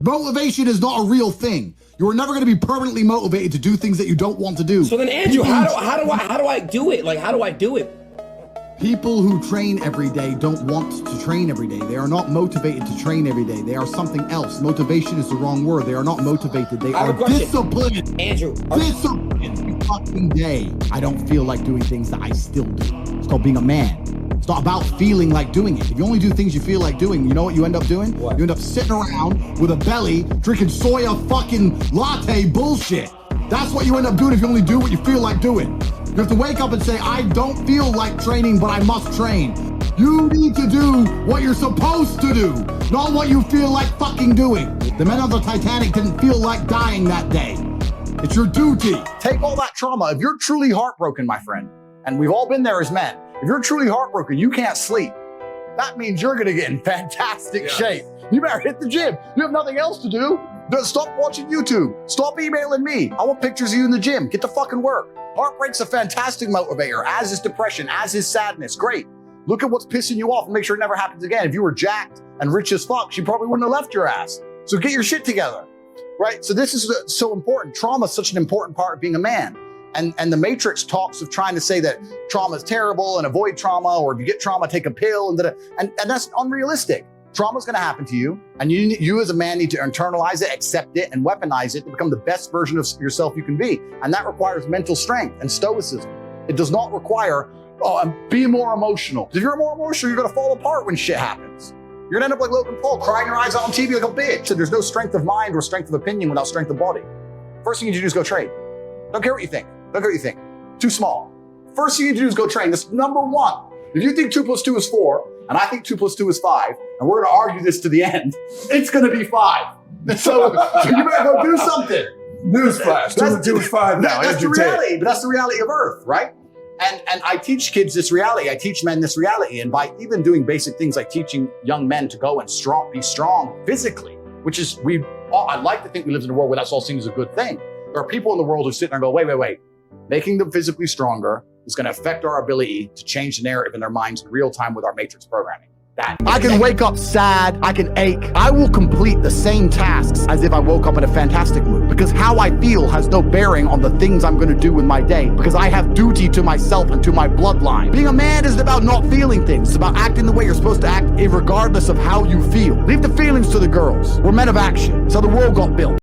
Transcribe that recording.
Motivation is not a real thing. You're never going to be permanently motivated to do things that you don't want to do. So then, Andrew, how do I do it? Like, how do I do it? People who train every day don't want to train every day. They are not motivated to train every day. They are something else. Motivation is the wrong word. They are not motivated. They are disciplined. Andrew. Disciplined every fucking day. I don't feel like doing things that I still do. It's called being a man. It's not about feeling like doing it. If you only do things you feel like doing, you know what you end up doing? What? You end up sitting around with a belly, drinking soya fucking latte bullshit. That's what you end up doing if you only do what you feel like doing. You have to wake up and say, I don't feel like training, but I must train. You need to do what you're supposed to do, not what you feel like fucking doing. The men on the Titanic didn't feel like dying that day. It's your duty. Take all that trauma. If you're truly heartbroken, my friend, and we've all been there as men, if you're truly heartbroken, you can't sleep. That means you're gonna get in fantastic shape. You better hit the gym. You have nothing else to do. Stop watching YouTube. Stop emailing me. I want pictures of you in the gym. Get to fucking work. Heartbreak's a fantastic motivator, as is depression, as is sadness. Great. Look at what's pissing you off and make sure it never happens again. If you were jacked and rich as fuck, she probably wouldn't have left your ass. So get your shit together, right? So this is so important. Trauma is such an important part of being a man. And the Matrix talks of trying to say that trauma is terrible and avoid trauma, or if you get trauma, take a pill, and that's unrealistic. Trauma is going to happen to you, and you as a man need to internalize it, accept it, and weaponize it to become the best version of yourself you can be. And that requires mental strength and stoicism. It does not require, be more emotional. If you're more emotional, you're going to fall apart when shit happens. You're going to end up like Logan Paul, crying your eyes out on TV like a bitch. So there's no strength of mind or strength of opinion without strength of body. First thing you need to do is go train. Don't care what you think. Don't care what you think. Too small. First thing you need to do is go train. That's number one. If you think 2 + 2 is 4, and I think 2 + 2 is 5, and we're gonna argue this to the end, it's gonna be 5. So you better go do something. Newsflash, 2 + 2 is 5 now. That's the reality, but that's the reality of Earth, right? And I teach kids this reality. I teach men this reality. And by even doing basic things like teaching young men to go and be strong physically, which is, I'd like to think we live in a world where that's all seen as a good thing. There are people in the world who sit there and go, wait. Making them physically stronger is going to affect our ability to change the narrative in their minds in real time with our matrix programming. I can wake up sad, I can ache. I will complete the same tasks as if I woke up in a fantastic mood, because how I feel has no bearing on the things I'm going to do with my day, because I have duty to myself and to my bloodline. Being a man isn't about not feeling things. It's about acting the way you're supposed to act, regardless of how you feel. Leave the feelings to the girls. We're men of action. So the world got built.